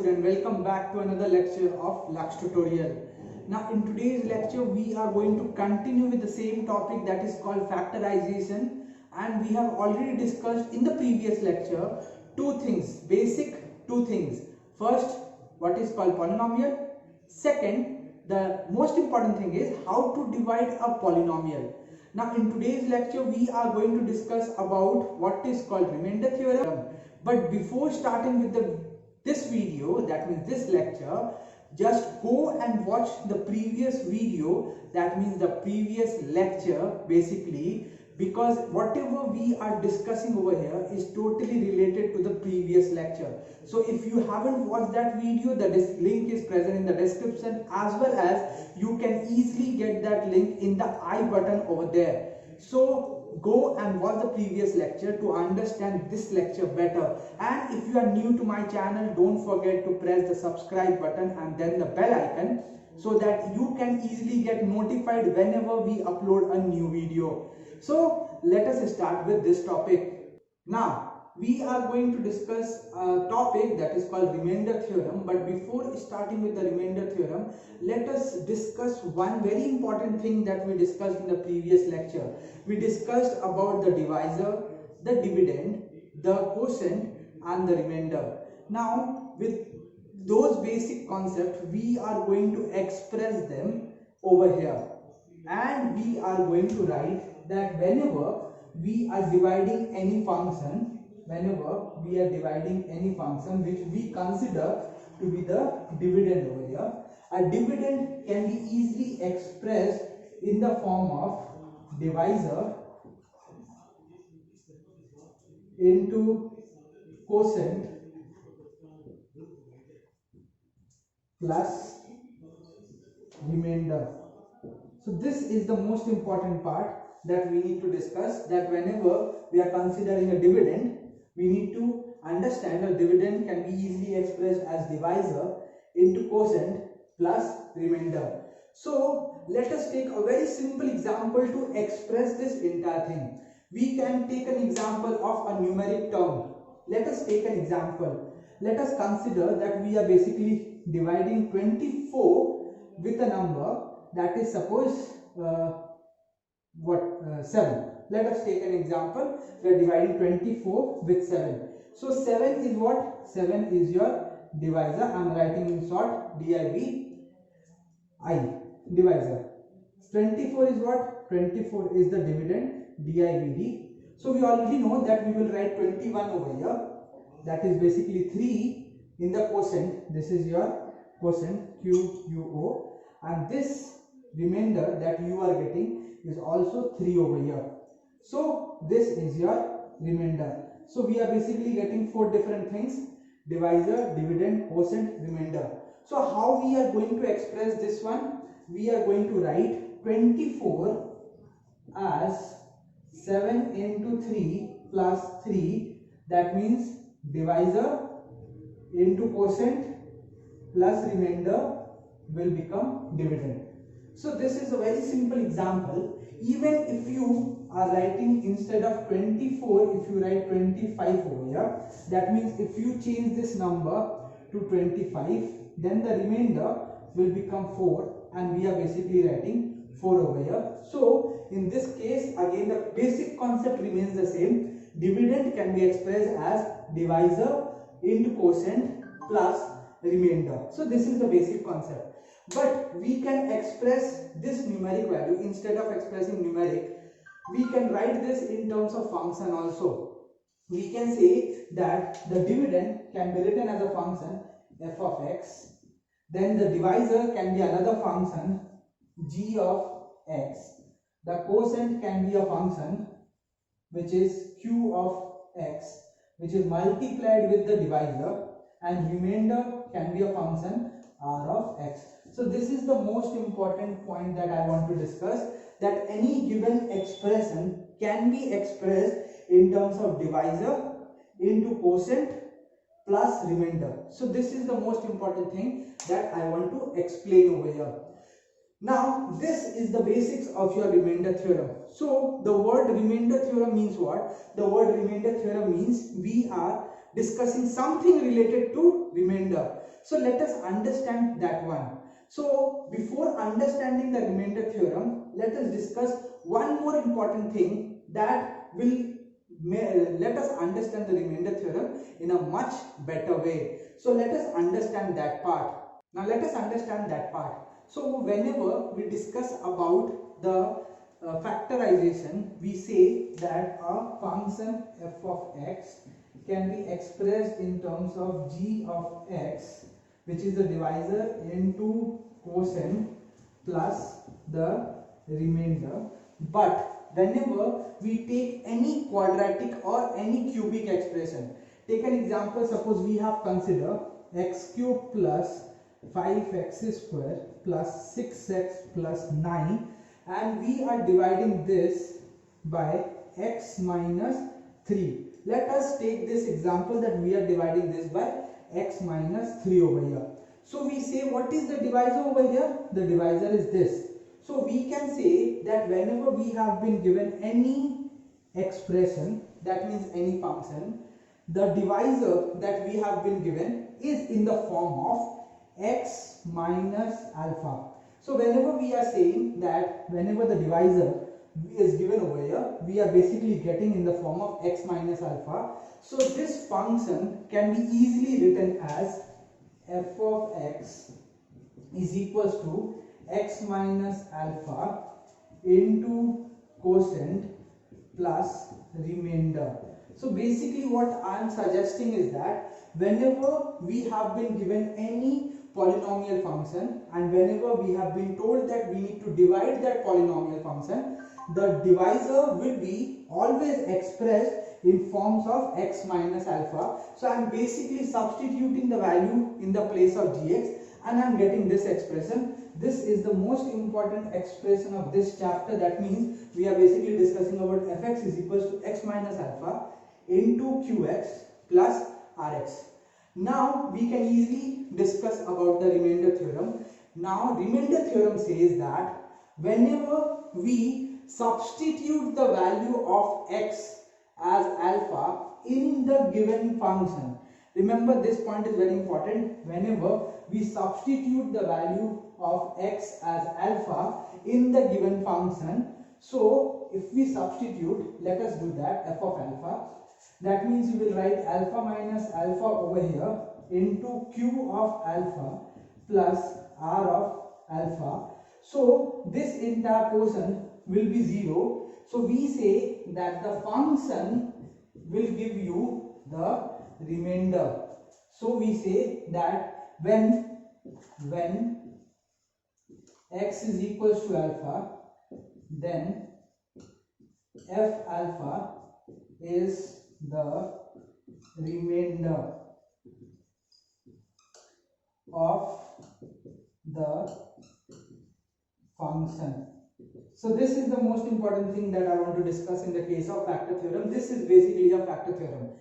student, welcome back to another lecture of Lux tutorial. Now in today's lecture we are going to continue with the same topic, that is called factorization, and we have already discussed in the previous lecture two things, basic two things. First, what is called polynomial. Second, the most important thing is how to divide a polynomial. Now in today's lecture we are going to discuss about what is called remainder theorem. But before starting with this video, that means this lecture, just go and watch the previous video, that means the previous lecture basically, because whatever we are discussing over here is totally related to the previous lecture. So if you haven't watched that video, the link is present in the description, as well as you can easily get that link in the I button over there. So go and watch the previous lecture to understand this lecture better. And if you are new to my channel, don't forget to press the subscribe button and then the bell icon, so that you can easily get notified whenever we upload a new video. So let us start with this topic. Now we are going to discuss a topic that is called remainder theorem. But before starting with the remainder theorem, let us discuss one very important thing that we discussed in the previous lecture. We discussed about the divisor, the dividend, the quotient and the remainder. Now with those basic concepts we are going to express them over here, and we are going to write that whenever we are dividing any function, which we consider to be the dividend over here, a dividend can be easily expressed in the form of divisor into quotient plus remainder. So this is the most important part that we need to discuss, that whenever we are considering a dividend, we need to understand a dividend can be easily expressed as divisor into quotient plus remainder. So let us take a very simple example to express this entire thing. We can take an example of a numeric term. Let us take an example. Let us consider that we are basically dividing 24 with a number that is, suppose 7. Let us take an example. We are dividing 24 with 7. So 7 is what? 7 is your divisor. I am writing in short divi, divisor. 24 is what? 24 is the dividend, divid. So we already know that we will write 21 over here. That is basically 3 in the quotient. This is your quotient, QUO, and this remainder that you are getting is also 3 over here. So this is your remainder. So we are basically getting 4 different things: divisor, dividend, quotient, remainder. So how we are going to express this one? We are going to write 24 as 7 into 3 plus 3. That means divisor into quotient plus remainder will become dividend. So this is a very simple example. Even if you are writing instead of 24, if you write 25 over here, that means if you change this number to 25, then the remainder will become 4, and we are basically writing 4 over here. So in this case, again the basic concept remains the same. Dividend can be expressed as divisor into quotient plus remainder. So this is the basic concept. But we can express this numeric value, instead of expressing numeric, we can write this in terms of function also. We can say that the dividend can be written as a function f of x, then the divisor can be another function g of x, the quotient can be a function which is q of x, which is multiplied with the divisor, and remainder can be a function r of x. So this is the most important point that I want to discuss, that any given expression can be expressed in terms of divisor into quotient plus remainder. So this is the most important thing that I want to explain over here. Now this is the basics of your remainder theorem. So the word remainder theorem means what? The word remainder theorem means we are discussing something related to remainder. So let us understand that one. So before understanding the remainder theorem, let us discuss one more important thing that will let us understand the remainder theorem in a much better way. So let us understand that part. Now let us understand that part. So whenever we discuss about the factorization, we say that a function f of x can be expressed in terms of g of x, which is the divisor, into quotient plus the remainder. But whenever we take any quadratic or any cubic expression, take an example, suppose we have considered x cube plus 5x square plus 6x plus 9, and we are dividing this by x minus 3. Let us take this example that we are dividing this by x minus 3 over here. So we say, what is the divisor over here? The divisor is this. So we can say that whenever we have been given any expression, that means any function, the divisor that we have been given is in the form of x minus alpha. So whenever we are saying that whenever the divisor is given over here, we are basically getting in the form of x minus alpha. So this function can be easily written as f of x is equals to x minus alpha into quotient plus remainder. So basically what I am suggesting is that whenever we have been given any polynomial function and whenever we have been told that we need to divide that polynomial function, the divisor will be always expressed in forms of x minus alpha. So I am basically substituting the value in the place of gx and I am getting this expression. This is the most important expression of this chapter. That means we are basically discussing about fx is equals to x minus alpha into qx plus rx. Now we can easily discuss about the remainder theorem. Now remainder theorem says that whenever we substitute the value of x as alpha in the given function, remember this point is very important, whenever we substitute the value of x as alpha in the given function. So if we substitute, let us do that, f of alpha, that means you will write alpha minus alpha over here into q of alpha plus r of alpha. So this entire portion will be 0. So we say that the function will give you the remainder. So we say that when x is equals to alpha, then f alpha is the remainder of the function. So this is the most important thing that I want to discuss in the case of factor theorem. This is basically a factor theorem.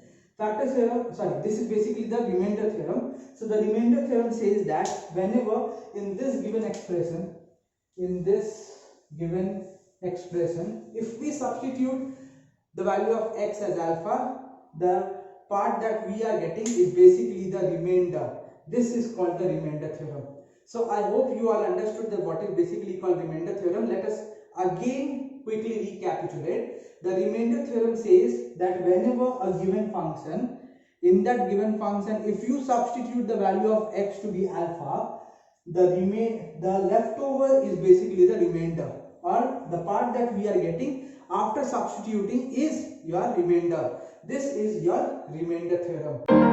This is basically the remainder theorem. So the remainder theorem says that whenever in this given expression, if we substitute the value of x as alpha, the part that we are getting is basically the remainder. This is called the remainder theorem. So I hope you all understood that what is basically called remainder theorem. Let us again quickly recapitulate. The remainder theorem says that whenever a given function, in that given function, if you substitute the value of x to be alpha, the leftover is basically the remainder, or the part that we are getting after substituting is your remainder. This is your remainder theorem.